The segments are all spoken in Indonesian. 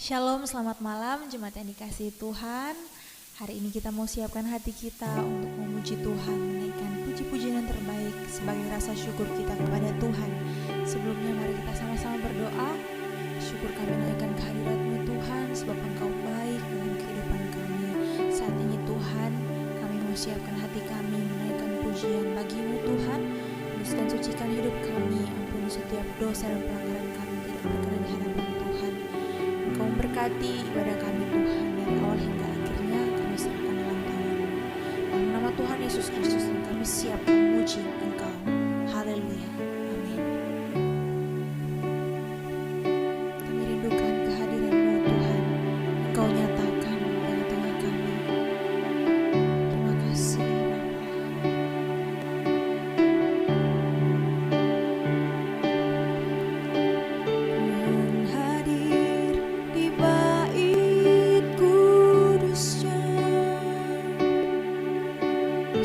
Shalom, selamat malam jemaat yang dikasihi Tuhan. Hari ini kita mau siapkan hati kita untuk memuji Tuhan, menaikkan puji-pujian yang terbaik sebagai rasa syukur kita kepada Tuhan. Sebelumnya mari kita sama-sama berdoa. Syukur kami menaikkan kehadirat-Mu Tuhan, sebab Engkau baik dalam kehidupan kami. Saat ini Tuhan, kami mau siapkan hati kami menaikkan pujian bagi-Mu Tuhan. Kuduskan sucikan hidup kami, ampuni setiap dosa dan pelanggaran kami tidak berkenan di hadapan Tuhan. Engkau memberkati ibadah kami Tuhan, dari awal hingga akhirnya kami serahkan dalam tangan-Mu. Dalam nama Tuhan Yesus Kristus kami siap memuji Engkau. Haleluya. Amin. Kami rindukan kehadiran-Mu Tuhan. Engkau nyatakan di tengah-tengah kami. Terima kasih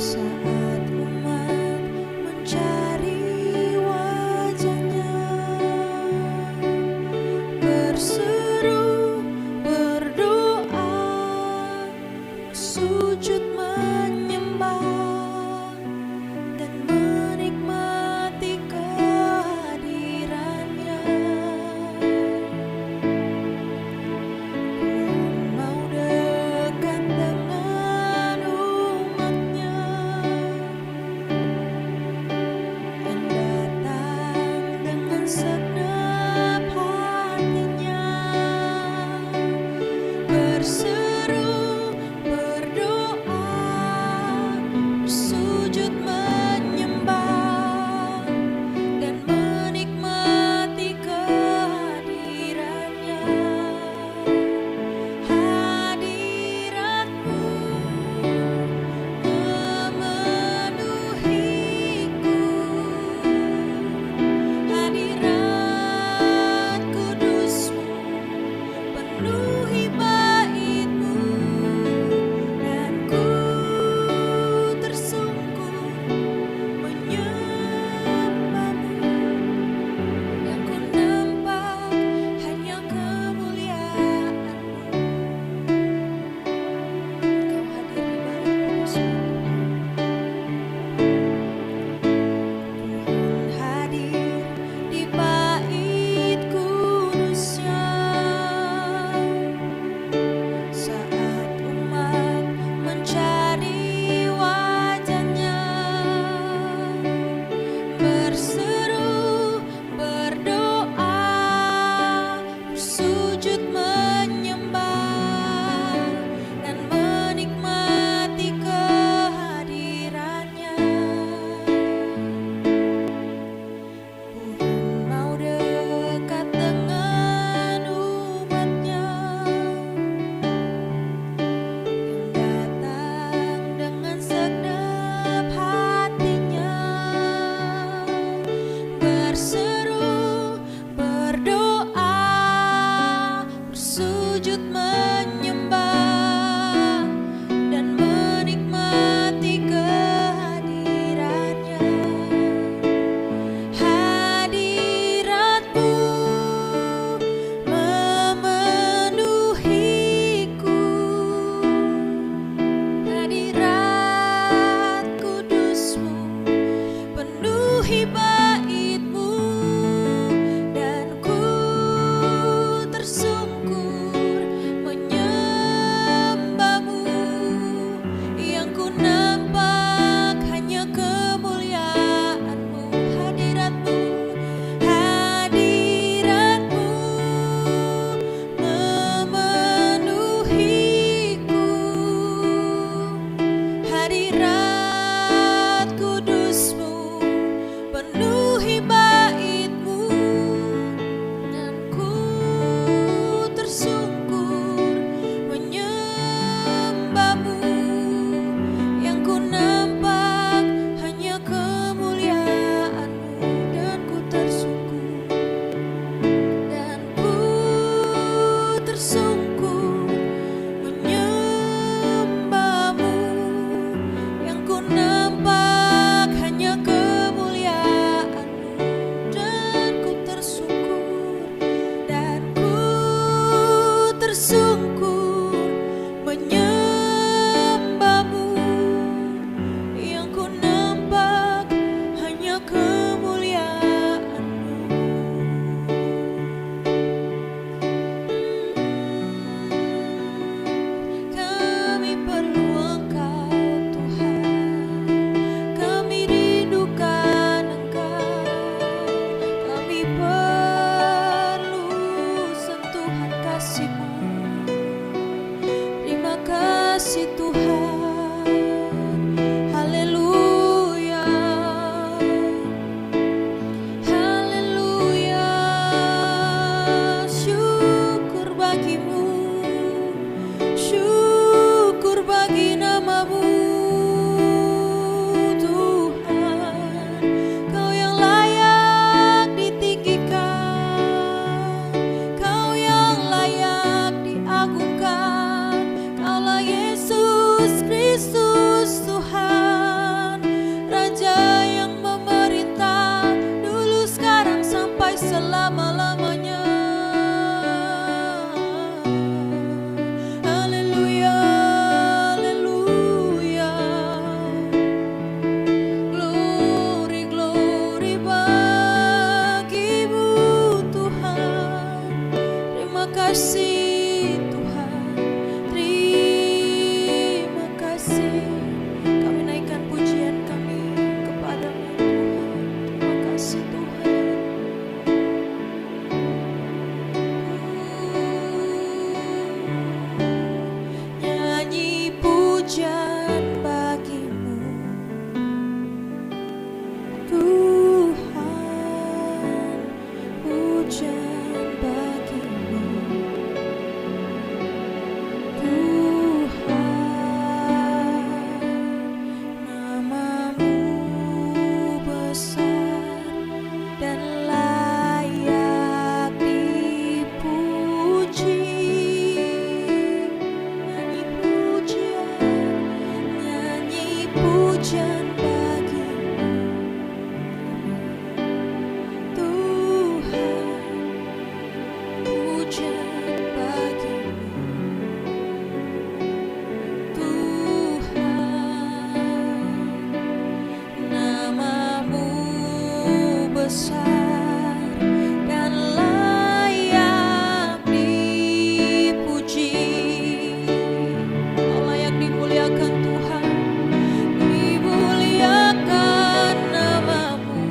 saat umat mencari selama-lamanya. Haleluya, haleluya. Glory, glory bagimu Tuhan. Terima kasih Tuhan, terima kasih. Kami naikkan pujian kami kepadamu Tuhan. Terima kasih Tuhan. Nyanyi pujian bagimu Tuhan, pujian bagimu Tuhan. Namamu besar dan layak dipuji. Nyanyi pujian bagimu Tuhan, pujian bagimu Tuhan. Namamu besar dan layak dipuji. Kau layak dimuliakan Tuhan, dimuliakan namamu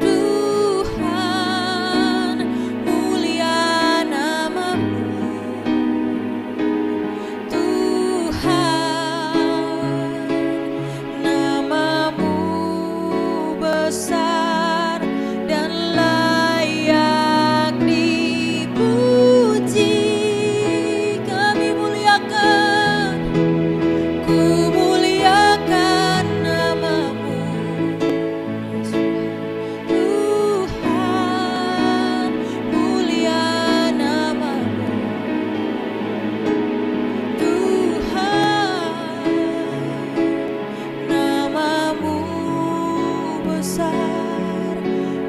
Tuhan, mulia namamu Tuhan. Namamu besar dan layak dipuji. Kami muliakan, ku muliakan namamu Tuhan, mulia namamu Tuhan. Namamu besar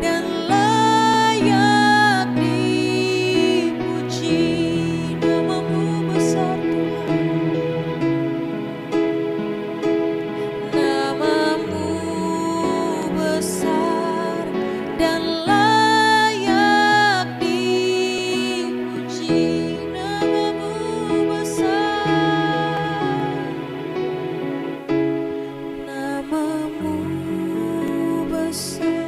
dan layak dipuji. Namamu besar Tuhan. Namamu besar dan layak dipuji. Namamu besar. Namamu besar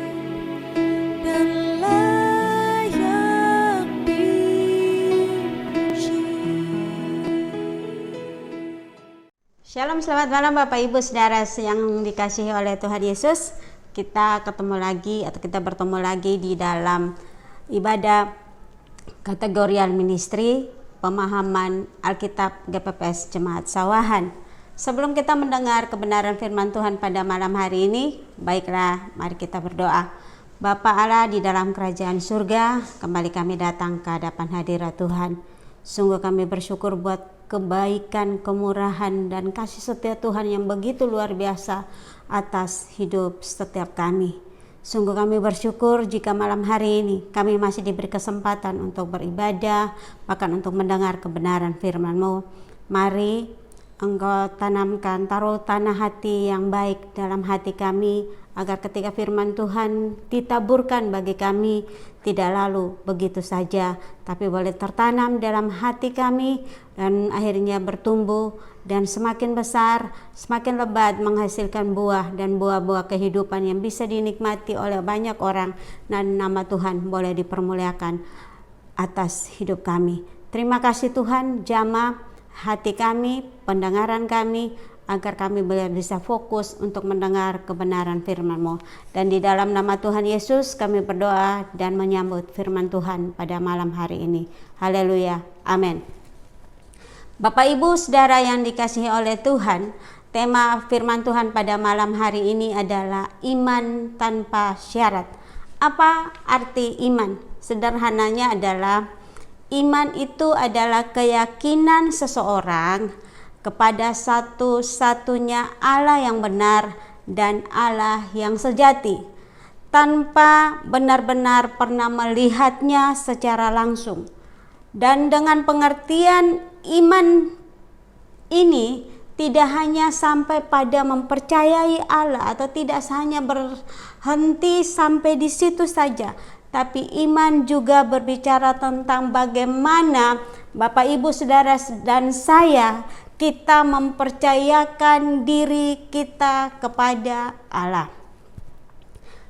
dan layak dipuji. Shalom, selamat malam Bapak Ibu Saudara yang dikasihi oleh Tuhan Yesus. Kita ketemu lagi atau kita bertemu lagi di dalam ibadah kategorial ministry pemahaman Alkitab GPPS Jemaat Sawahan. Sebelum kita mendengar kebenaran firman Tuhan pada malam hari ini, baiklah mari kita berdoa. Bapa Allah di dalam kerajaan surga, kembali kami datang ke hadapan hadirat Tuhan. Sungguh kami bersyukur buat kebaikan, kemurahan, dan kasih setia Tuhan yang begitu luar biasa atas hidup setiap kami. Sungguh kami bersyukur jika malam hari ini kami masih diberi kesempatan untuk beribadah, bahkan untuk mendengar kebenaran firman-Mu. Mari Engkau tanamkan, taruh tanah hati yang baik dalam hati kami, agar ketika firman Tuhan ditaburkan bagi kami, tidak lalu begitu saja, tapi boleh tertanam dalam hati kami dan akhirnya bertumbuh dan semakin besar, semakin lebat menghasilkan buah dan buah-buah kehidupan yang bisa dinikmati oleh banyak orang, dan nama Tuhan boleh dipermuliakan atas hidup kami. Terima kasih Tuhan, jamah hati kami, pendengaran kami, agar kami bisa fokus untuk mendengar kebenaran firman-Mu. Dan di dalam nama Tuhan Yesus kami berdoa dan menyambut firman Tuhan pada malam hari ini. Haleluya, amin. Bapak Ibu Saudara yang dikasihi oleh Tuhan, tema firman Tuhan pada malam hari ini adalah iman tanpa syarat. Apa arti iman? Sederhananya adalah iman itu adalah keyakinan seseorang kepada satu-satunya Allah yang benar dan Allah yang sejati, tanpa benar-benar pernah melihatnya secara langsung. Dan dengan pengertian iman ini tidak hanya sampai pada mempercayai Allah atau tidak hanya berhenti sampai di situ saja, tapi iman juga berbicara tentang bagaimana Bapak Ibu Saudara dan saya kita mempercayakan diri kita kepada Allah.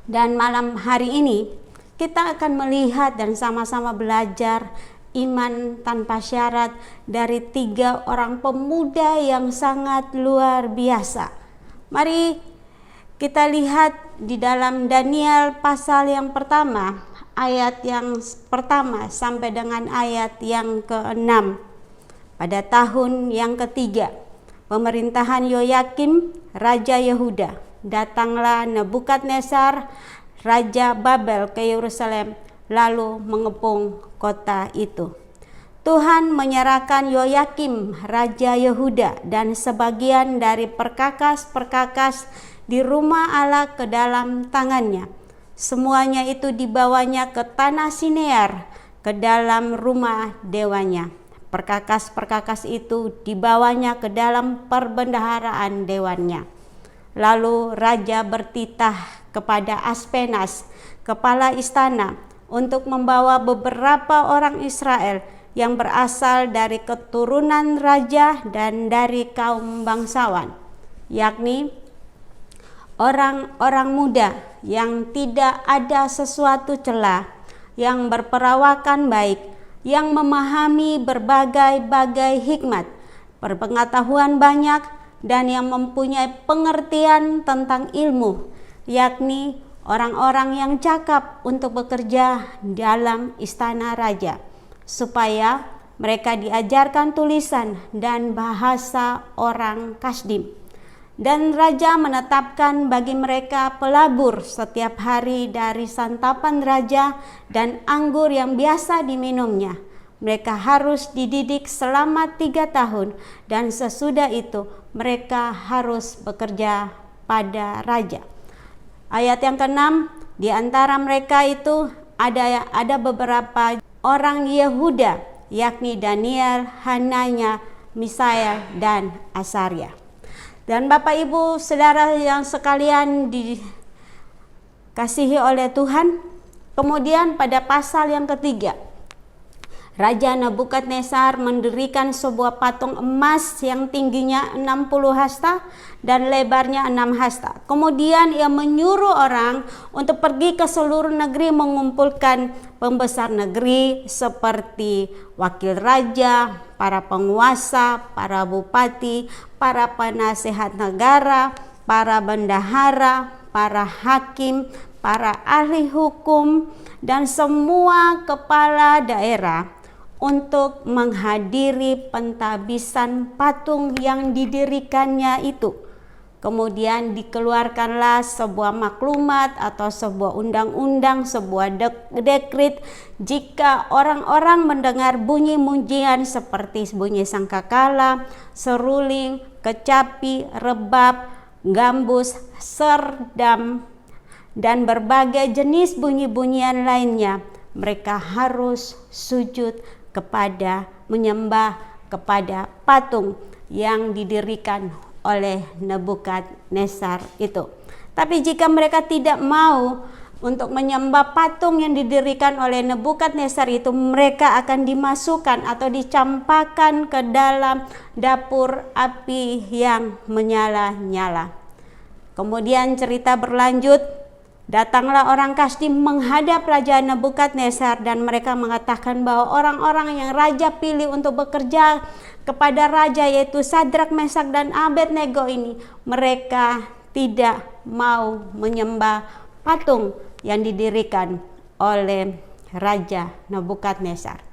Dan malam hari ini kita akan melihat dan sama-sama belajar iman tanpa syarat dari 3 orang pemuda yang sangat luar biasa. Mari kita lihat di dalam Daniel pasal yang pertama, ayat yang pertama sampai dengan ayat yang ke-6. Pada tahun yang ketiga pemerintahan Yoyakim Raja Yehuda, datanglah Nebukadnezar Raja Babel ke Yerusalem, lalu mengepung kota itu. Tuhan menyerahkan Yoyakim Raja Yehuda dan sebagian dari perkakas-perkakas di rumah Allah ke dalam tangannya. Semuanya itu dibawanya ke tanah Sinear, ke dalam rumah dewanya. Perkakas-perkakas itu dibawanya ke dalam perbendaharaan dewannya. Lalu raja bertitah kepada Aspenas, kepala istana, untuk membawa beberapa orang Israel yang berasal dari keturunan raja dan dari kaum bangsawan, yakni orang-orang muda yang tidak ada sesuatu celah, yang berperawakan baik, yang memahami berbagai-bagai hikmat, berpengetahuan banyak, dan yang mempunyai pengertian tentang ilmu, yakni orang-orang yang cakap untuk bekerja dalam istana raja, supaya mereka diajarkan tulisan dan bahasa orang Kasdim. Dan raja menetapkan bagi mereka pelabur setiap hari dari santapan raja dan anggur yang biasa diminumnya. Mereka harus dididik selama 3 tahun, dan sesudah itu mereka harus bekerja pada raja. Ayat yang ke-6, di antara mereka itu ada beberapa orang Yehuda, yakni Daniel, Hananya, Misael, dan Asaria. Dan Bapak Ibu Saudara yang sekalian dikasihi oleh Tuhan, kemudian pada pasal yang ketiga, Raja Nebukadnezar mendirikan sebuah patung emas yang tingginya 60 hasta dan lebarnya 6 hasta. Kemudian ia menyuruh orang untuk pergi ke seluruh negeri mengumpulkan pembesar negeri seperti wakil raja, para penguasa, para bupati, para penasehat negara, para bendahara, para hakim, para ahli hukum, dan semua kepala daerah untuk menghadiri pentabisan patung yang didirikannya itu. Kemudian dikeluarkanlah sebuah maklumat atau sebuah undang-undang, sebuah dekret, jika orang-orang mendengar bunyi mujian seperti bunyi sangkakala, seruling, kecapi, rebab, gambus, serdam, dan berbagai jenis bunyi-bunyian lainnya, mereka harus sujud menyembah kepada patung yang didirikan oleh Nebukadnezar itu. Tapi jika mereka tidak mau untuk menyembah patung yang didirikan oleh Nebukadnezar itu, mereka akan dimasukkan atau dicampakkan ke dalam dapur api yang menyala-nyala. Kemudian cerita berlanjut. Datanglah orang Kasdim menghadap Raja Nebukadnezar, dan mereka mengatakan bahwa orang-orang yang raja pilih untuk bekerja kepada raja, yaitu Sadrak, Mesak, dan Abednego ini, mereka tidak mau menyembah patung yang didirikan oleh Raja Nebukadnezar.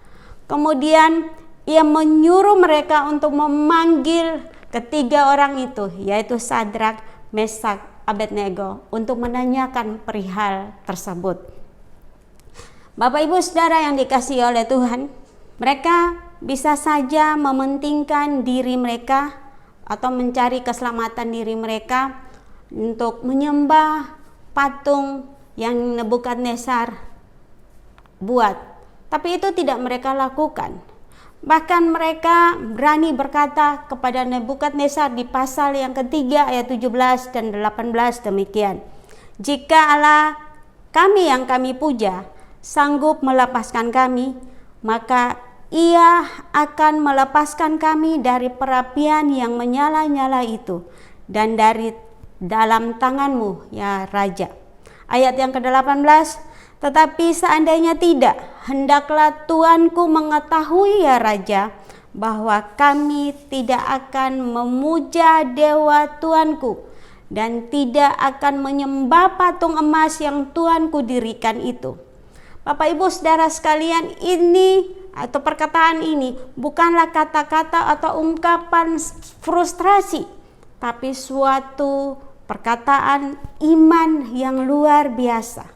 Kemudian ia menyuruh mereka untuk memanggil ketiga orang itu, yaitu Sadrak, Mesak, Abednego, untuk menanyakan perihal tersebut. Bapak Ibu Saudara yang dikasihi oleh Tuhan, mereka bisa saja mementingkan diri mereka atau mencari keselamatan diri mereka untuk menyembah patung yang Nebukadnezar buat, tapi itu tidak mereka lakukan. Bahkan mereka berani berkata kepada Nebukadnezar di pasal yang ketiga ayat 17 dan 18 demikian, jika Allah kami yang kami puja sanggup melepaskan kami, maka Ia akan melepaskan kami dari perapian yang menyala-nyala itu dan dari dalam tanganmu ya Raja. Ayat yang ke-18, tetapi seandainya tidak, hendaklah Tuanku mengetahui ya Raja, bahwa kami tidak akan memuja dewa Tuanku dan tidak akan menyembah patung emas yang Tuanku dirikan itu. Bapak Ibu Saudara sekalian, ini atau perkataan ini bukanlah kata-kata atau ungkapan frustrasi, tapi suatu perkataan iman yang luar biasa.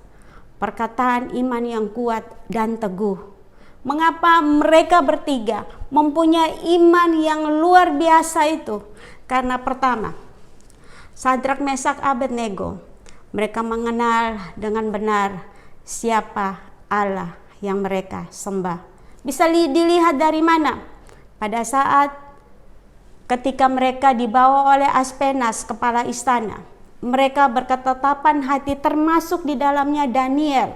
Perkataan iman yang kuat dan teguh. Mengapa mereka bertiga mempunyai iman yang luar biasa itu? Karena pertama, Sadrak, Mesak, Abednego, mereka mengenal dengan benar siapa Allah yang mereka sembah. Bisa dilihat dari mana? Pada saat ketika mereka dibawa oleh Aspenas, kepala istana, mereka berketetapan hati, termasuk di dalamnya Daniel,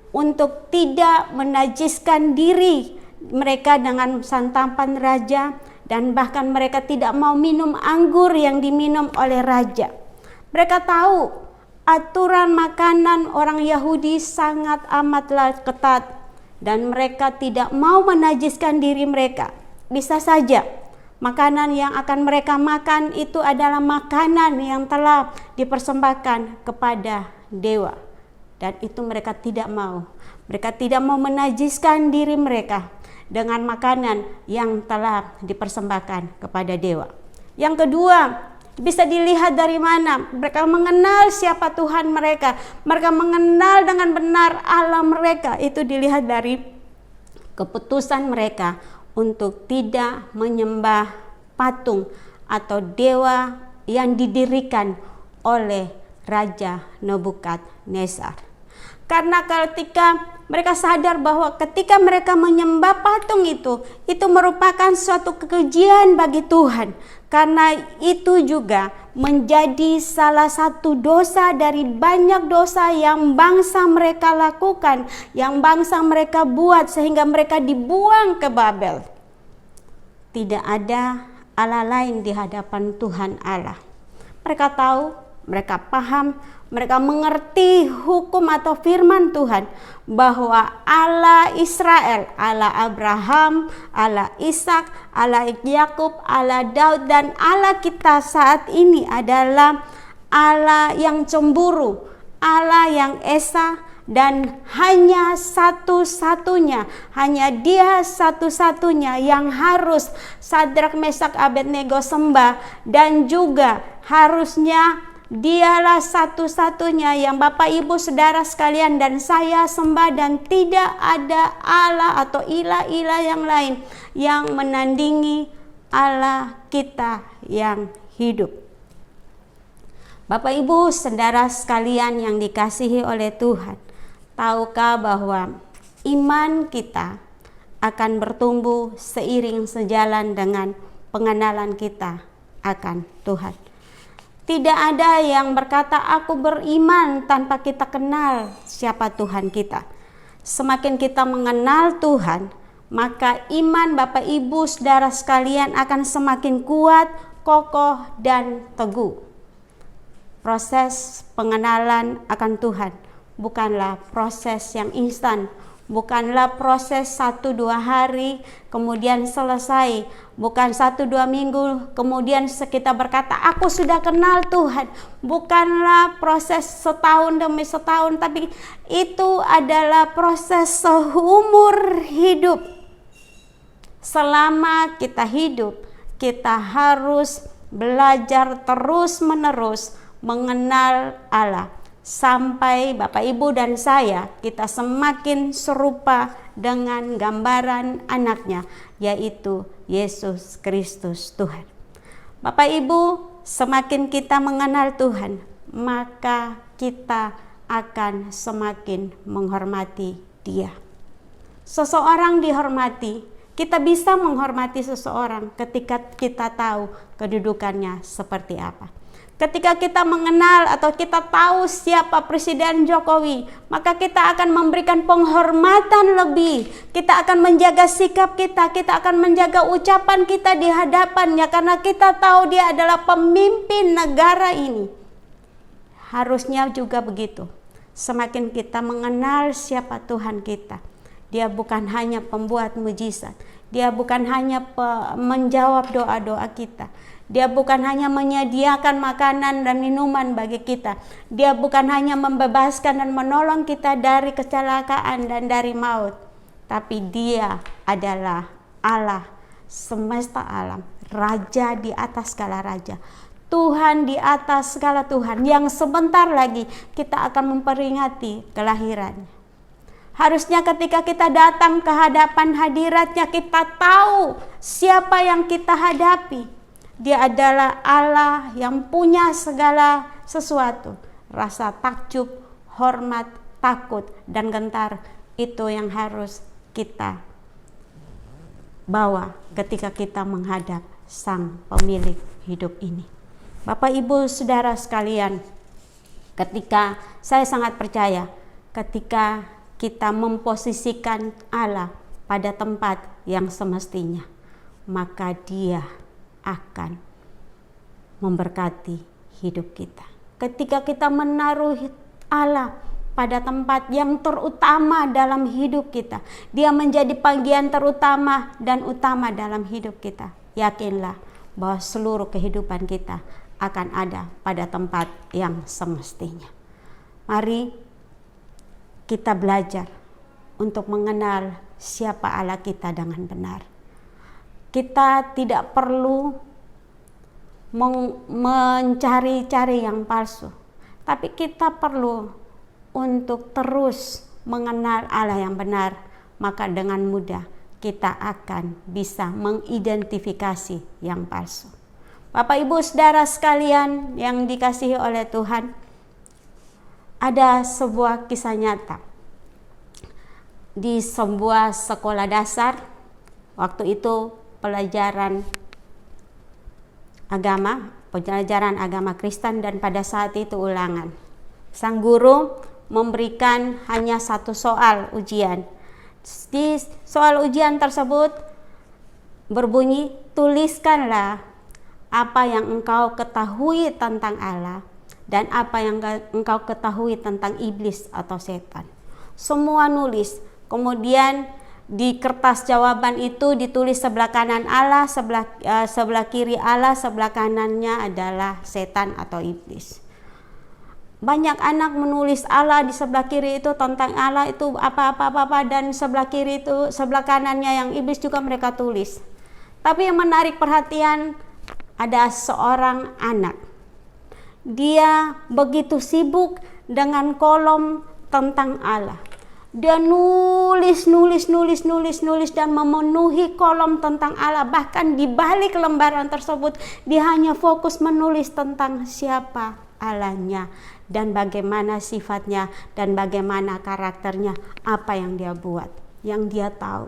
untuk tidak menajiskan diri mereka dengan santapan raja, dan bahkan mereka tidak mau minum anggur yang diminum oleh raja. Mereka tahu aturan makanan orang Yahudi sangat amatlah ketat, dan mereka tidak mau menajiskan diri mereka. Bisa saja makanan yang akan mereka makan itu adalah makanan yang telah dipersembahkan kepada dewa, dan itu mereka tidak mau. Mereka tidak mau menajiskan diri mereka dengan makanan yang telah dipersembahkan kepada dewa. Yang kedua, bisa dilihat dari mana? Mereka mengenal siapa Tuhan mereka. Mereka mengenal dengan benar Allah mereka. Itu dilihat dari keputusan mereka untuk tidak menyembah patung atau dewa yang didirikan oleh Raja Nebukadnezar. Karena ketika mereka sadar bahwa ketika mereka menyembah patung itu merupakan suatu kekejian bagi Tuhan. Karena itu juga menjadi salah satu dosa dari banyak dosa yang bangsa mereka lakukan, yang bangsa mereka buat sehingga mereka dibuang ke Babel. Tidak ada Allah lain di hadapan Tuhan Allah. Mereka tahu, mereka paham, mereka mengerti hukum atau firman Tuhan bahwa Allah Israel, Allah Abraham, Allah Ishak, Allah Yakub, Allah Daud, dan Allah kita saat ini adalah Allah yang cemburu, Allah yang esa, dan hanya satu-satunya, hanya Dia satu-satunya yang harus Sadrak, Mesak, Abednego sembah, dan juga harusnya Dialah satu-satunya yang Bapak Ibu Saudara sekalian dan saya sembah, dan tidak ada Allah atau ilah-ilah yang lain yang menandingi Allah kita yang hidup. Bapak Ibu Saudara sekalian yang dikasihi oleh Tuhan, tahukah bahwa iman kita akan bertumbuh seiring sejalan dengan pengenalan kita akan Tuhan. Tidak ada yang berkata aku beriman tanpa kita kenal siapa Tuhan kita. Semakin kita mengenal Tuhan, maka iman Bapak Ibu Saudara sekalian akan semakin kuat, kokoh, dan teguh. Proses pengenalan akan Tuhan bukanlah proses yang instan, bukanlah proses 1-2 hari kemudian selesai, bukan 1-2 minggu kemudian kita berkata aku sudah kenal Tuhan. Bukanlah proses setahun demi setahun, tapi itu adalah proses seumur hidup. Selama kita hidup, kita harus belajar terus-menerus mengenal Allah, sampai Bapak Ibu dan saya kita semakin serupa dengan gambaran anaknya, yaitu Yesus Kristus Tuhan. Bapak Ibu, semakin kita mengenal Tuhan, maka kita akan semakin menghormati dia. Seseorang dihormati, kita bisa menghormati seseorang ketika kita tahu kedudukannya seperti apa. Ketika kita mengenal atau kita tahu siapa Presiden Jokowi, maka kita akan memberikan penghormatan lebih. Kita akan menjaga sikap kita akan menjaga ucapan kita di hadapannya karena kita tahu dia adalah pemimpin negara ini. Harusnya juga begitu. Semakin kita mengenal siapa Tuhan kita, dia bukan hanya pembuat mujizat, dia bukan hanya menjawab doa-doa kita, dia bukan hanya menyediakan makanan dan minuman bagi kita, dia bukan hanya membebaskan dan menolong kita dari kecelakaan dan dari maut, tapi dia adalah Allah semesta alam, Raja di atas segala raja, Tuhan di atas segala Tuhan, yang sebentar lagi kita akan memperingati kelahirannya. Harusnya ketika kita datang ke hadapan hadiratnya, kita tahu siapa yang kita hadapi. Dia adalah Allah yang punya segala sesuatu. Rasa takjub, hormat, takut, dan gentar, itu yang harus kita bawa ketika kita menghadap Sang Pemilik hidup ini. Bapak, Ibu, Saudara sekalian, ketika saya sangat percaya, ketika kita memposisikan Allah pada tempat yang semestinya, maka Dia akan memberkati hidup kita. Ketika kita menaruh Allah pada tempat yang terutama dalam hidup kita, Dia menjadi bagian terutama dan utama dalam hidup kita. Yakinlah bahwa seluruh kehidupan kita akan ada pada tempat yang semestinya. Mari kita belajar untuk mengenal siapa Allah kita dengan benar. Kita tidak perlu mencari-cari yang palsu, tapi kita perlu untuk terus mengenal Allah yang benar, maka dengan mudah kita akan bisa mengidentifikasi yang palsu. Bapak, Ibu, Saudara sekalian yang dikasihi oleh Tuhan, ada sebuah kisah nyata di sebuah sekolah dasar. Waktu itu pelajaran agama Kristen, dan pada saat itu ulangan. Sang guru memberikan hanya satu soal ujian. Di soal ujian tersebut berbunyi, tuliskanlah apa yang engkau ketahui tentang Allah dan apa yang engkau ketahui tentang iblis atau setan. Semua nulis. Kemudian di kertas jawaban itu ditulis sebelah kanan Allah, sebelah kiri Allah, sebelah kanannya adalah setan atau iblis. Banyak anak menulis Allah di sebelah kiri itu tentang Allah itu apa-apa, dan sebelah kiri itu, sebelah kanannya yang iblis juga mereka tulis. Tapi yang menarik perhatian, ada seorang anak. Dia begitu sibuk dengan kolom tentang Allah. Dia nulis dan memenuhi kolom tentang Allah. Bahkan di balik lembaran tersebut, dia hanya fokus menulis tentang siapa Allahnya dan bagaimana sifatnya dan bagaimana karakternya, apa yang dia buat, yang dia tahu.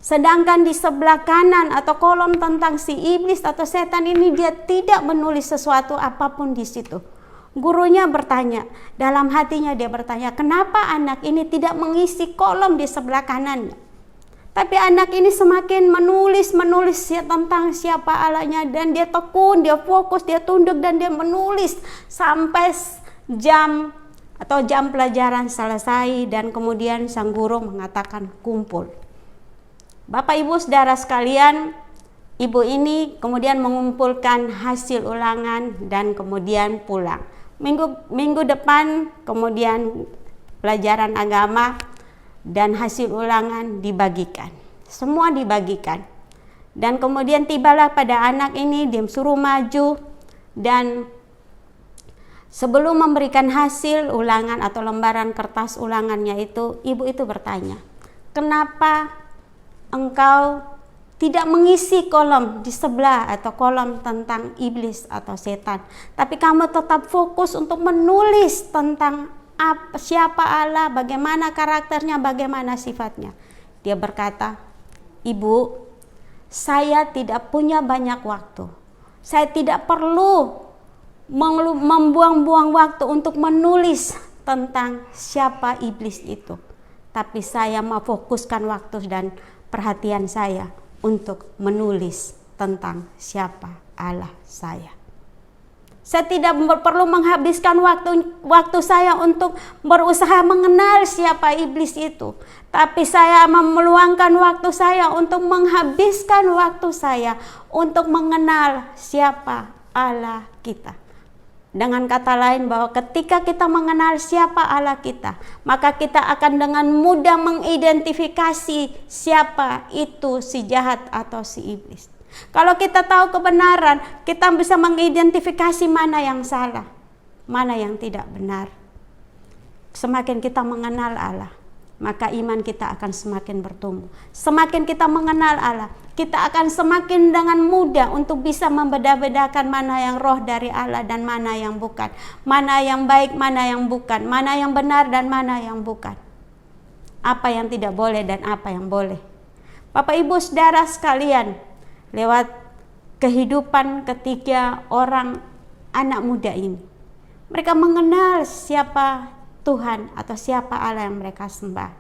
Sedangkan di sebelah kanan atau kolom tentang si iblis atau setan ini, dia tidak menulis sesuatu apapun di situ. Gurunya bertanya, dalam hatinya dia bertanya, kenapa anak ini tidak mengisi kolom di sebelah kanannya? Tapi anak ini semakin menulis tentang siapa Allahnya, dan dia tekun, dia fokus, dia tunduk, dan dia menulis sampai jam pelajaran selesai, dan kemudian sang guru mengatakan kumpul. Bapak, Ibu, Saudara sekalian, ibu ini kemudian mengumpulkan hasil ulangan dan kemudian pulang. Minggu depan kemudian pelajaran agama dan hasil ulangan dibagikan. Semua dibagikan. Dan kemudian tibalah pada anak ini, dia suruh maju, dan sebelum memberikan hasil ulangan atau lembaran kertas ulangannya itu, ibu itu bertanya, kenapa engkau tidak mengisi kolom di sebelah atau kolom tentang iblis atau setan, tapi kamu tetap fokus untuk menulis tentang siapa Allah, bagaimana karakternya, bagaimana sifatnya. Dia berkata, "Ibu, saya tidak punya banyak waktu. Saya tidak perlu membuang-buang waktu untuk menulis tentang siapa iblis itu. Tapi saya memfokuskan waktu dan perhatian saya untuk menulis tentang siapa Allah saya. Saya tidak perlu menghabiskan waktu saya untuk berusaha mengenal siapa iblis itu. Tapi saya meluangkan waktu saya untuk menghabiskan waktu saya untuk mengenal siapa Allah kita. Dengan kata lain, bahwa ketika kita mengenal siapa Allah kita, maka kita akan dengan mudah mengidentifikasi siapa itu si jahat atau si iblis. Kalau kita tahu kebenaran, kita bisa mengidentifikasi mana yang salah, mana yang tidak benar. Semakin kita mengenal Allah, maka iman kita akan semakin bertumbuh. Semakin kita mengenal Allah, kita akan semakin dengan mudah untuk bisa membeda-bedakan mana yang roh dari Allah dan mana yang bukan. Mana yang baik, mana yang bukan. Mana yang benar dan mana yang bukan. Apa yang tidak boleh dan apa yang boleh. Bapak Ibu Saudara sekalian, lewat kehidupan ketiga orang anak muda ini, mereka mengenal siapa Tuhan atau siapa Allah yang mereka sembah.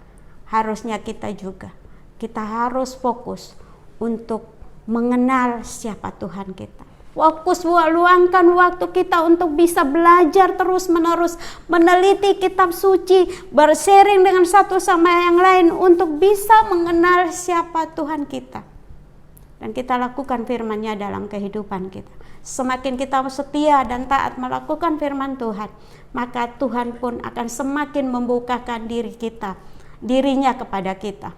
Harusnya kita juga, kita harus fokus untuk mengenal siapa Tuhan kita. Fokus luangkan waktu kita untuk bisa belajar terus-menerus, meneliti kitab suci, bersharing dengan satu sama yang lain untuk bisa mengenal siapa Tuhan kita. Dan kita lakukan firman-Nya dalam kehidupan kita. Semakin kita setia dan taat melakukan firman Tuhan, maka Tuhan pun akan semakin membukakan dirinya kepada kita.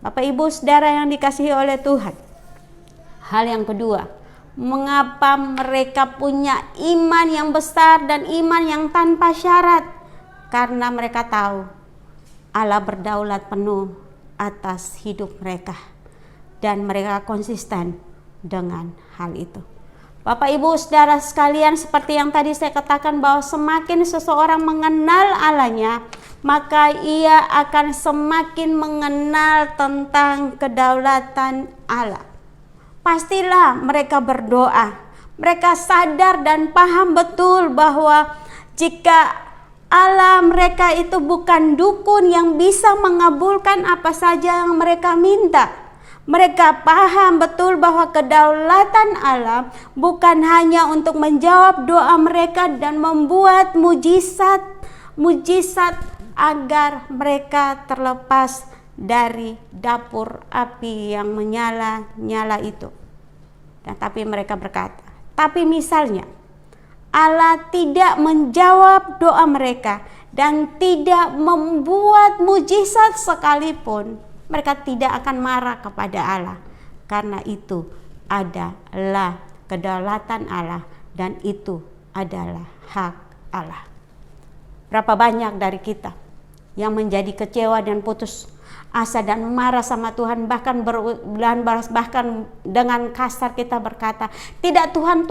Bapak Ibu Saudara yang dikasihi oleh Tuhan, hal yang kedua, mengapa mereka punya iman yang besar dan iman yang tanpa syarat? Karena mereka tahu Allah berdaulat penuh atas hidup mereka, dan mereka konsisten dengan hal itu. Bapak Ibu Saudara sekalian, seperti yang tadi saya katakan, bahwa semakin seseorang mengenal Allahnya, maka ia akan semakin mengenal tentang kedaulatan Allah. Pastilah mereka berdoa. Mereka sadar dan paham betul bahwa jika Allah mereka itu bukan dukun yang bisa mengabulkan apa saja yang mereka minta. Mereka paham betul bahwa kedaulatan Allah bukan hanya untuk menjawab doa mereka dan membuat mujizat agar mereka terlepas dari dapur api yang menyala-nyala itu. Dan tapi mereka berkata, tapi misalnya Allah tidak menjawab doa mereka dan tidak membuat mujizat sekalipun, mereka tidak akan marah kepada Allah, karena itu adalah kedaulatan Allah dan itu adalah hak Allah. Berapa banyak dari kita yang menjadi kecewa dan putus asa dan marah sama Tuhan, bahkan dengan kasar kita berkata, tidak Tuhan,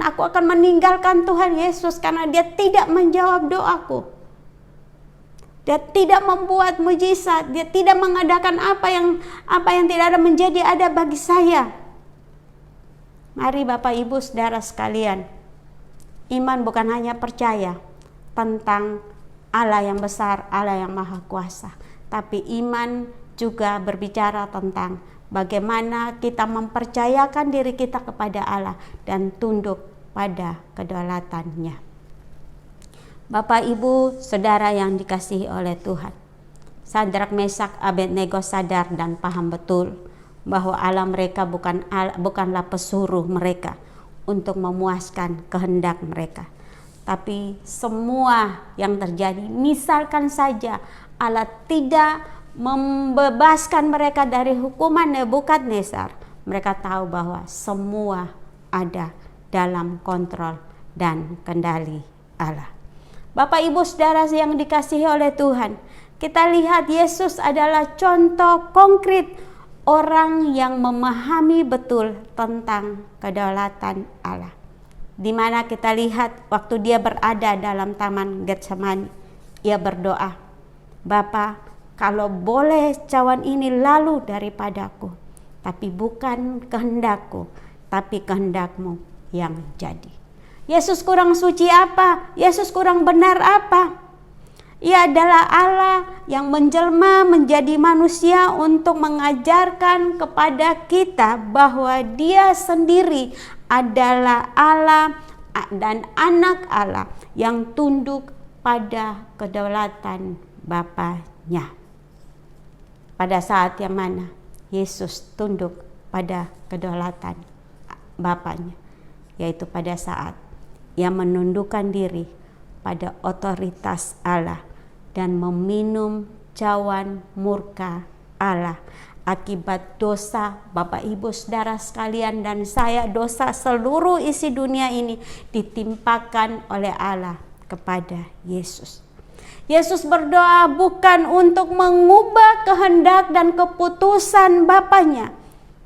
aku akan meninggalkan Tuhan Yesus karena Dia tidak menjawab doaku. Dia tidak membuat mujizat, Dia tidak mengadakan apa yang tidak ada menjadi ada bagi saya. Mari Bapak Ibu Saudara sekalian, iman bukan hanya percaya tentang Allah yang besar, Allah yang maha kuasa, tapi iman juga berbicara tentang bagaimana kita mempercayakan diri kita kepada Allah dan tunduk pada kedaulatannya. Bapak Ibu Saudara yang dikasihi oleh Tuhan, Sadrak, Mesak, Abednego sadar dan paham betul bahwa Allah mereka bukanlah pesuruh mereka untuk memuaskan kehendak mereka. Tapi semua yang terjadi, misalkan saja Allah tidak membebaskan mereka dari hukuman Nebukadnezar, mereka tahu bahwa semua ada dalam kontrol dan kendali Allah. Bapak Ibu Saudara yang dikasihi oleh Tuhan, kita lihat Yesus adalah contoh konkret orang yang memahami betul tentang kedaulatan Allah. Di mana kita lihat waktu Dia berada dalam Taman Getsemani, ia berdoa, "Bapa, kalau boleh cawan ini lalu daripadaku, tapi bukan kehendakku, tapi kehendak-Mu yang jadi." Yesus kurang suci apa? Yesus kurang benar apa? Ia adalah Allah yang menjelma menjadi manusia untuk mengajarkan kepada kita bahwa Dia sendiri adalah Allah dan anak Allah yang tunduk pada kedaulatan Bapanya. Pada saat yang mana Yesus tunduk pada kedaulatan Bapanya, yaitu pada saat Ia menundukkan diri pada otoritas Allah dan meminum cawan murka Allah akibat dosa Bapak Ibu Saudara sekalian dan saya, dosa seluruh isi dunia ini ditimpakan oleh Allah kepada Yesus. Yesus berdoa bukan untuk mengubah kehendak dan keputusan Bapanya,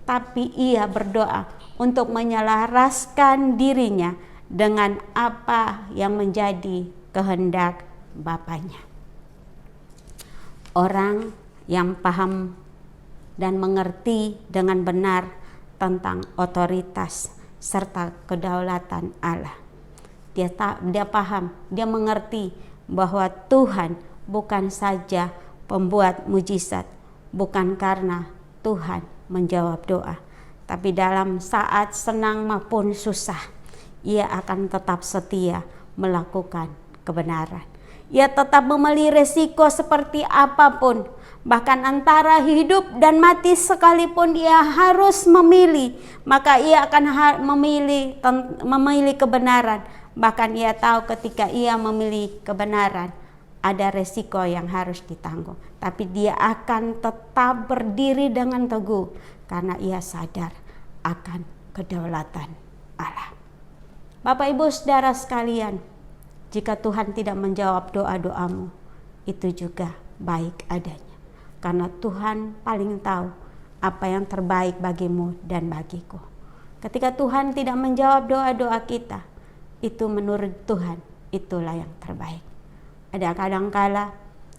tapi Ia berdoa untuk menyelaraskan dirinya dengan apa yang menjadi kehendak Bapanya. Orang yang paham dan mengerti dengan benar tentang otoritas serta kedaulatan Allah, dia paham, dia mengerti bahwa Tuhan bukan saja pembuat mujizat, bukan karena Tuhan menjawab doa, tapi dalam saat senang maupun susah, Ia akan tetap setia melakukan kebenaran. Ia tetap memilih resiko seperti apapun, bahkan antara hidup dan mati sekalipun Ia harus memilih, maka Ia akan memilih kebenaran. Bahkan Ia tahu ketika Ia memilih kebenaran, ada resiko yang harus ditanggung, tapi Dia akan tetap berdiri dengan teguh karena Ia sadar akan kedaulatan Allah. Bapak Ibu Saudara sekalian, jika Tuhan tidak menjawab doa-doamu, itu juga baik adanya. Karena Tuhan paling tahu apa yang terbaik bagimu dan bagiku. Ketika Tuhan tidak menjawab doa-doa kita, itu menurut Tuhan, itulah yang terbaik. Ada kadangkala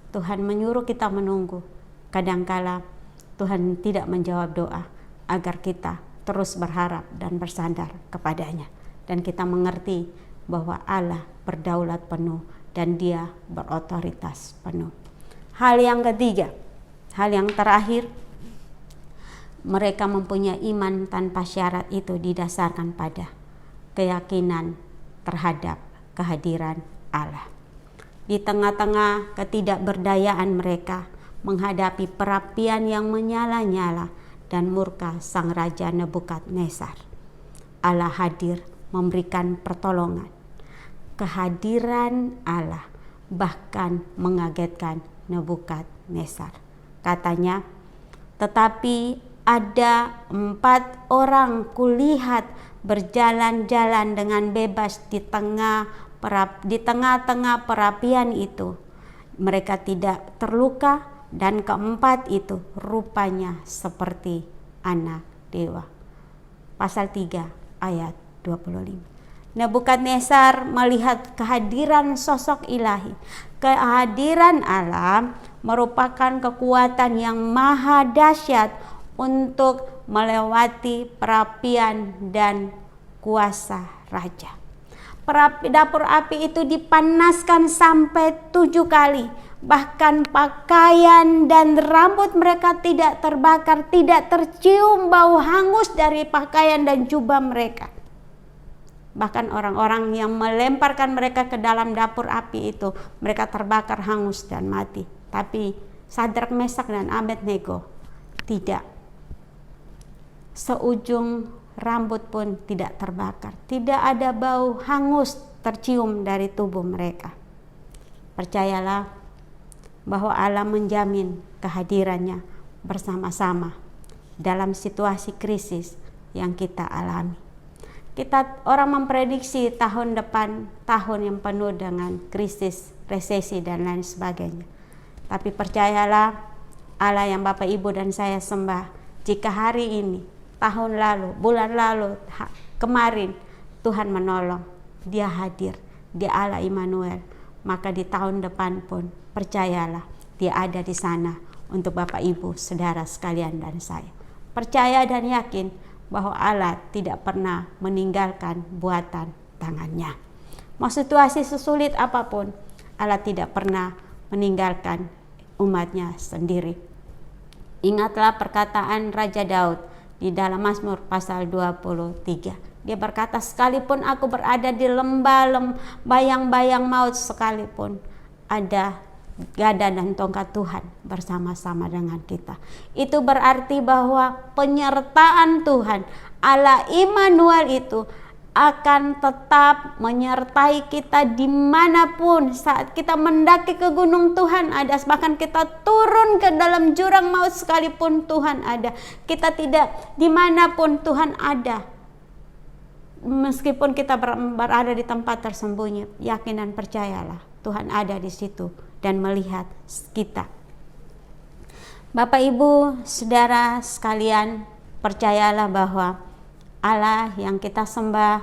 Tuhan menyuruh kita menunggu, kadangkala Tuhan tidak menjawab doa agar kita terus berharap dan bersandar kepadanya. Dan kita mengerti bahwa Allah berdaulat penuh dan Dia berotoritas penuh. Hal yang ketiga, hal yang terakhir, mereka mempunyai iman tanpa syarat itu didasarkan pada keyakinan terhadap kehadiran Allah. Di tengah-tengah ketidakberdayaan mereka menghadapi perapian yang menyala-nyala dan murka sang Raja Nebukadnezar, Allah hadir memberikan pertolongan. Kehadiran Allah bahkan mengagetkan Nebukadnezar. Katanya, "Tetapi ada 4 orang kulihat berjalan-jalan dengan bebas di tengah-tengah perapian itu. Mereka tidak terluka dan keempat itu rupanya seperti anak dewa." Pasal 3 ayat 25. Nebukadnezar melihat kehadiran sosok ilahi. Kehadiran Allah merupakan kekuatan yang maha dahsyat untuk melewati perapian dan kuasa raja. Dapur api itu dipanaskan sampai 7 kali. Bahkan pakaian dan rambut mereka tidak terbakar, tidak tercium bau hangus dari pakaian dan jubah mereka. Bahkan orang-orang yang melemparkan mereka ke dalam dapur api itu, mereka terbakar hangus dan mati. Tapi Sadrak, Mesak, dan Abednego tidak. Seujung rambut pun tidak terbakar. Tidak ada bau hangus tercium dari tubuh mereka. Percayalah bahwa Allah menjamin kehadirannya bersama-sama dalam situasi krisis yang kita alami. Orang memprediksi tahun depan tahun yang penuh dengan krisis, resesi dan lain sebagainya. Tapi percayalah, Allah yang Bapak Ibu dan saya sembah, jika hari ini, tahun lalu, bulan lalu, kemarin Tuhan menolong, Dia hadir, Dia Allah Immanuel, maka di tahun depan pun percayalah dia ada di sana untuk Bapak Ibu, saudara sekalian dan saya. Percaya dan yakin bahwa Allah tidak pernah meninggalkan buatan tangannya. Mau situasi sesulit apapun, Allah tidak pernah meninggalkan umatnya sendiri. Ingatlah perkataan Raja Daud di dalam Mazmur pasal 23. Dia berkata, sekalipun aku berada di lembah bayang-bayang maut, sekalipun ada gada dan tongkat Tuhan bersama-sama dengan kita. Itu berarti bahwa penyertaan Tuhan, Allah Immanuel itu akan tetap menyertai kita dimanapun. Saat kita mendaki ke gunung, Tuhan ada. Bahkan kita turun ke dalam jurang maut sekalipun, Tuhan ada. Kita tidak, dimanapun Tuhan ada. Meskipun kita berada di tempat tersembunyi, yakin dan percayalah Tuhan ada di situ dan melihat kita. Bapak Ibu, saudara sekalian, percayalah bahwa Allah yang kita sembah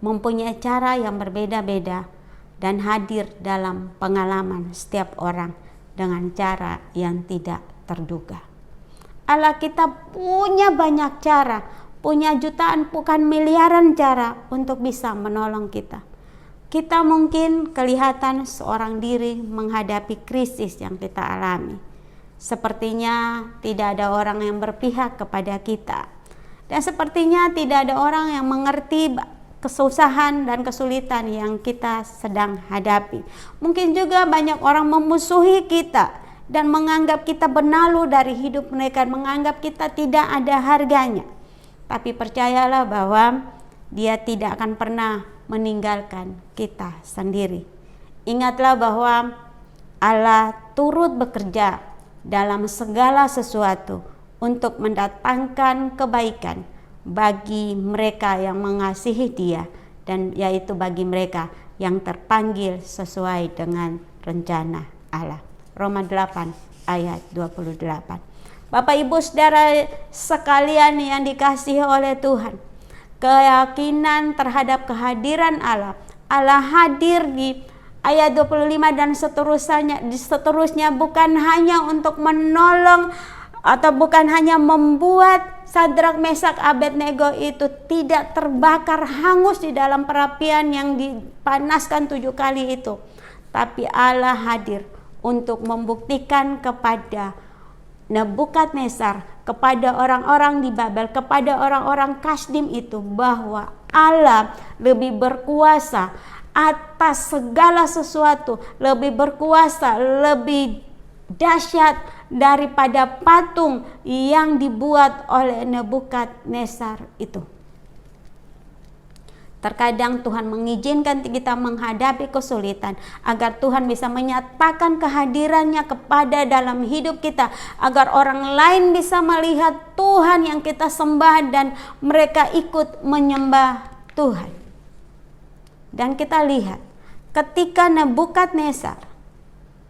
mempunyai cara yang berbeda-beda dan hadir dalam pengalaman setiap orang dengan cara yang tidak terduga. Allah kita punya banyak cara, punya jutaan bukan miliaran cara untuk bisa menolong kita. Kita mungkin kelihatan seorang diri menghadapi krisis yang kita alami. Sepertinya tidak ada orang yang berpihak kepada kita. Dan sepertinya tidak ada orang yang mengerti kesusahan dan kesulitan yang kita sedang hadapi. Mungkin juga banyak orang memusuhi kita dan menganggap kita benalu dari hidup mereka, menganggap kita tidak ada harganya. Tapi percayalah bahwa Dia tidak akan pernah meninggalkan kita sendiri. Ingatlah bahwa Allah turut bekerja dalam segala sesuatu untuk mendatangkan kebaikan bagi mereka yang mengasihi Dia, dan yaitu bagi mereka yang terpanggil sesuai dengan rencana Allah. Roma 8 ayat 28. Bapak Ibu saudara sekalian yang dikasihi oleh Tuhan, keyakinan terhadap kehadiran Allah. Allah hadir di ayat 25 dan seterusnya bukan hanya untuk menolong atau bukan hanya membuat Sadrak, Mesak, Abednego itu tidak terbakar hangus di dalam perapian yang dipanaskan 7 kali itu, tapi Allah hadir untuk membuktikan kepada Nebukadnezar, kepada orang-orang di Babel, kepada orang-orang Kasdim itu bahwa Allah lebih berkuasa atas segala sesuatu, lebih berkuasa, lebih dahsyat daripada patung yang dibuat oleh Nebukadnezar itu. Terkadang Tuhan mengizinkan kita menghadapi kesulitan agar Tuhan bisa menyatakan kehadirannya kepada dalam hidup kita, agar orang lain bisa melihat Tuhan yang kita sembah dan mereka ikut menyembah Tuhan. Dan kita lihat ketika Nebukadnezar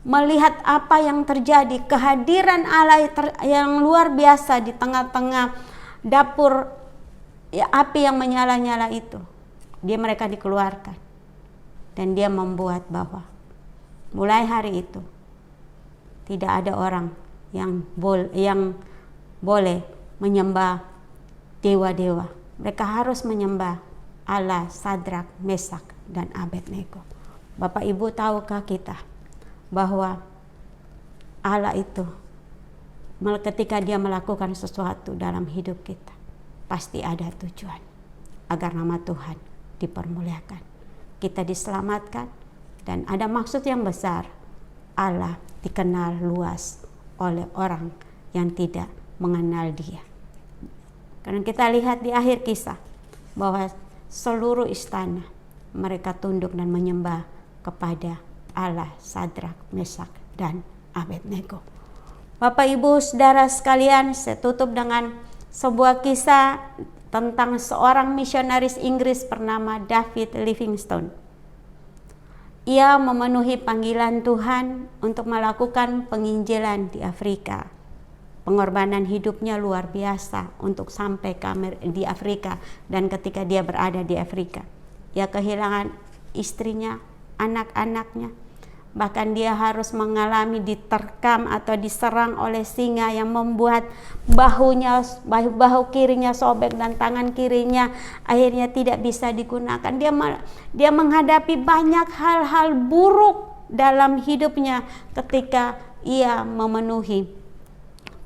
melihat apa yang terjadi, kehadiran Allah yang luar biasa di tengah-tengah dapur api yang menyala-nyala itu, mereka dikeluarkan, dan dia membuat bahwa mulai hari itu tidak ada orang yang boleh menyembah dewa-dewa. Mereka harus menyembah Allah Sadrak, Mesak, dan Abednego. Bapak Ibu, tahukah kita bahwa Allah itu ketika Dia melakukan sesuatu dalam hidup kita pasti ada tujuan agar nama Tuhan dipermuliakan, kita diselamatkan, dan ada maksud yang besar. Allah dikenal luas oleh orang yang tidak mengenal Dia. Karena kita lihat di akhir kisah bahwa seluruh istana mereka tunduk dan menyembah kepada Allah Sadrak, Mesak, dan Abednego. Bapak Ibu saudara sekalian, saya tutup dengan sebuah kisah tentang seorang misionaris Inggris bernama David Livingstone. Ia memenuhi panggilan Tuhan untuk melakukan penginjilan di Afrika. Pengorbanan hidupnya luar biasa untuk sampai di Afrika, dan ketika dia berada di Afrika, ia kehilangan istrinya, anak-anaknya. Bahkan dia harus mengalami diterkam atau diserang oleh singa yang membuat bahu kirinya sobek dan tangan kirinya akhirnya tidak bisa digunakan. Dia menghadapi banyak hal-hal buruk dalam hidupnya ketika ia memenuhi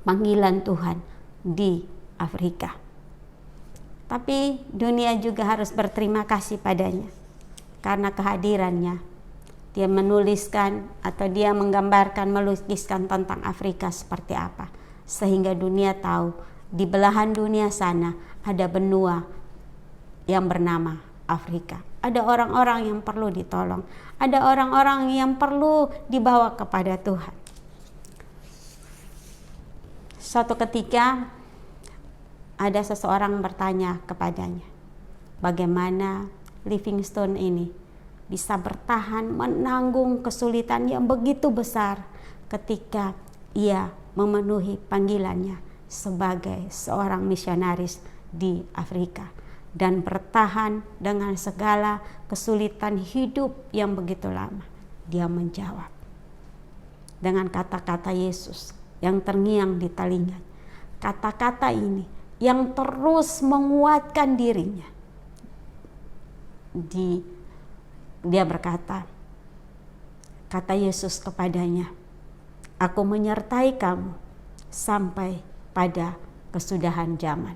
panggilan Tuhan di Afrika. Tapi dunia juga harus berterima kasih padanya karena kehadirannya. Dia menuliskan atau dia menggambarkan, melukiskan tentang Afrika seperti apa. Sehingga dunia tahu di belahan dunia sana ada benua yang bernama Afrika. Ada orang-orang yang perlu ditolong. Ada orang-orang yang perlu dibawa kepada Tuhan. Suatu ketika ada seseorang bertanya kepadanya, bagaimana Livingstone ini bisa bertahan menanggung kesulitan yang begitu besar ketika ia memenuhi panggilannya sebagai seorang misionaris di Afrika dan bertahan dengan segala kesulitan hidup yang begitu lama. Dia menjawab dengan kata-kata Yesus yang terngiang di telinga. Kata-kata ini yang terus menguatkan dirinya. Dia berkata, kata Yesus kepadanya, aku menyertai kamu sampai pada kesudahan zaman,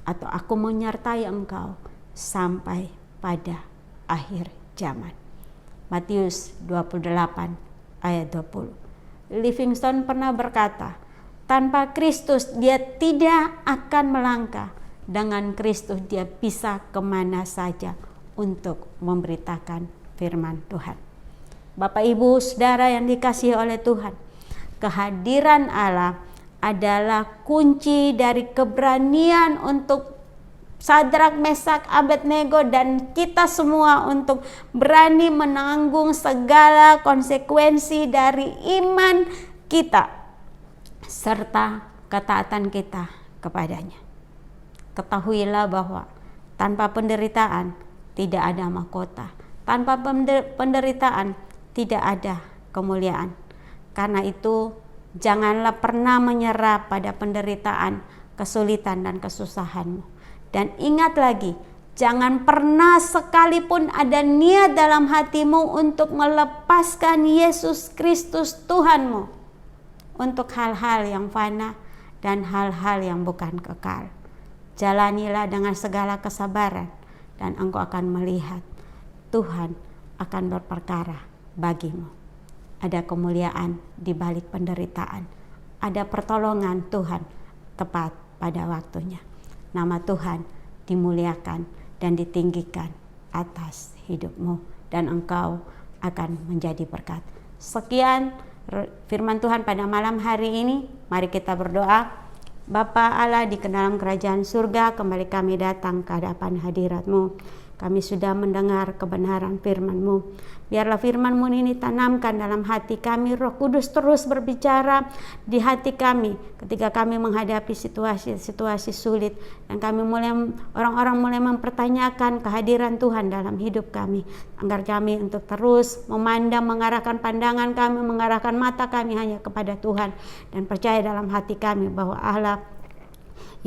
atau aku menyertai engkau sampai pada akhir zaman. Matius 28 ayat 20. Livingstone pernah berkata, tanpa Kristus dia tidak akan melangkah, dengan Kristus dia bisa kemana saja untuk memberitakan firman Tuhan. Bapak, Ibu, Saudara yang dikasihi oleh Tuhan, kehadiran Allah adalah kunci dari keberanian untuk Sadrak, Mesak, Abednego dan kita semua untuk berani menanggung segala konsekuensi dari iman kita serta ketaatan kita kepadanya. Ketahuilah bahwa tanpa penderitaan tidak ada mahkota. Tanpa penderitaan tidak ada kemuliaan. Karena itu janganlah pernah menyerah pada penderitaan, kesulitan dan kesusahanmu. Dan ingat lagi, jangan pernah sekalipun ada niat dalam hatimu untuk melepaskan Yesus Kristus Tuhanmu untuk hal-hal yang fana dan hal-hal yang bukan kekal. Jalanilah dengan segala kesabaran dan engkau akan melihat Tuhan akan berperkara bagimu. Ada kemuliaan di balik penderitaan. Ada pertolongan Tuhan tepat pada waktunya. Nama Tuhan dimuliakan dan ditinggikan atas hidupmu dan engkau akan menjadi berkat. Sekian firman Tuhan pada malam hari ini. Mari kita berdoa. Bapa Allah di dalam kerajaan surga, kembali kami datang ke hadapan hadirat-Mu. Kami sudah mendengar kebenaran firman-Mu. Biarlah firman-Mu ini tanamkan dalam hati kami. Roh Kudus terus berbicara di hati kami ketika kami menghadapi situasi-situasi sulit dan orang-orang mulai mempertanyakan kehadiran Tuhan dalam hidup kami. Agar kami untuk terus memandang, mengarahkan pandangan kami, mengarahkan mata kami hanya kepada Tuhan dan percaya dalam hati kami bahwa Allah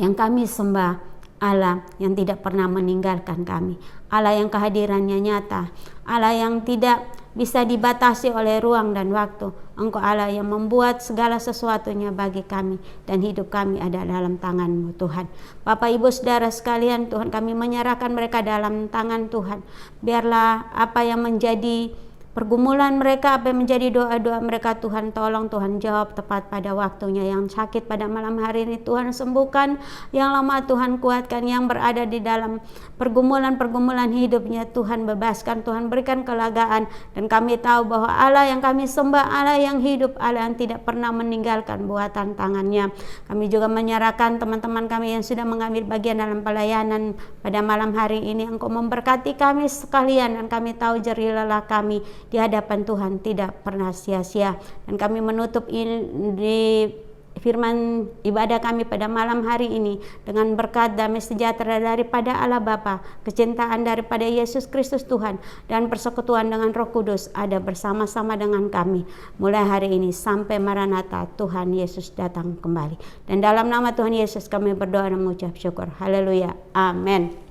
yang kami sembah, Allah yang tidak pernah meninggalkan kami, Allah yang kehadirannya nyata, Allah yang tidak bisa dibatasi oleh ruang dan waktu. Engkau Allah yang membuat segala sesuatunya bagi kami dan hidup kami ada dalam tangan-Mu Tuhan. Bapak, Ibu, Saudara sekalian, Tuhan kami menyerahkan mereka dalam tangan Tuhan. Biarlah apa yang menjadi pergumulan mereka, apa yang menjadi doa-doa mereka, Tuhan tolong, Tuhan jawab tepat pada waktunya. Yang sakit pada malam hari ini Tuhan sembuhkan, yang lemah Tuhan kuatkan, yang berada di dalam pergumulan-pergumulan hidupnya Tuhan bebaskan, Tuhan berikan kelegaan. Dan kami tahu bahwa Allah yang kami sembah, Allah yang hidup, Allah yang tidak pernah meninggalkan buatan tangannya. Kami juga menyerahkan teman-teman kami yang sudah mengambil bagian dalam pelayanan pada malam hari ini. Engkau memberkati kami sekalian dan kami tahu jerih lelah kami di hadapan Tuhan tidak pernah sia-sia. Dan kami menutup di firman ibadah kami pada malam hari ini dengan berkat damai sejahtera daripada Allah Bapa, kecintaan daripada Yesus Kristus Tuhan, dan persekutuan dengan Roh Kudus ada bersama-sama dengan kami mulai hari ini sampai Maranatha Tuhan Yesus datang kembali. Dan dalam nama Tuhan Yesus kami berdoa dan mengucap syukur. Haleluya. Amin.